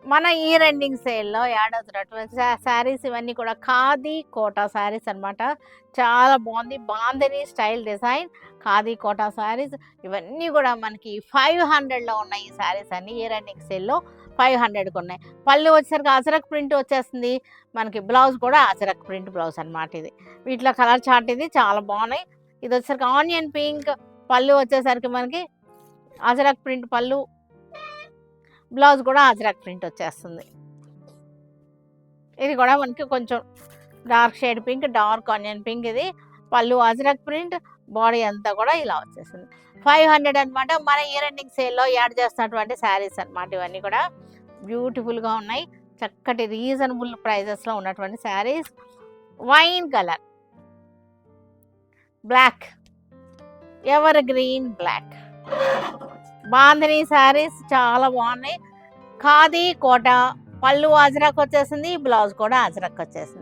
మన year ending సేల్‌లో add అవుతున్నటువంటి శారీస్ ఇవన్నీ కూడా ఖాదీ కోటా శారీస్ అనమాట. చాలా బాగుంది. బాందిని స్టైల్ డిజైన్ ఖాదీ కోటా శారీస్ ఇవన్నీ కూడా మనకి 500లో ఉన్నాయి. ఈ శారీస్ అన్నీ ఇయర్ ఎండింగ్ సేల్‌లో 500కి ఉన్నాయి. పళ్ళు వచ్చేసరికి అజరక్ ప్రింట్ వచ్చేస్తుంది. మనకి బ్లౌజ్ కూడా అజరక్ ప్రింట్ బ్లౌజ్ అనమాట ఇది. వీటిలో కలర్ చార్ట్ ఇది చాలా బాగున్నాయి. ఇది వచ్చేసరికి ఆనియన్ పింక్, పళ్ళు వచ్చేసరికి మనకి అజరక్ ప్రింట్ పళ్ళు, బ్లౌజ్ కూడా అజరక్ ప్రింట్ వచ్చేస్తుంది. ఇది కూడా మనకి కొంచెం dark shade pink, dark onion pink. ఇది పళ్ళు అజరక్ ప్రింట్, బాడీ అంతా కూడా ఇలా వచ్చేసింది. 500 అనమాట. మన ఇయర్ ఎండింగ్ సేల్‌లో యాడ్ చేస్తున్నటువంటి శారీస్ అనమాట. ఇవన్నీ కూడా బ్యూటిఫుల్‌గా ఉన్నాయి. చక్కటి రీజనబుల్ ప్రైజెస్‌లో ఉన్నటువంటి saris. Wine colour, black, ever green black, bandhani saris చాలా బాగున్నాయి. ఖాదీ కోట, పళ్ళు అజరక్ వచ్చేసింది, బ్లౌజ్ కూడా అజరక్ వచ్చేసింది.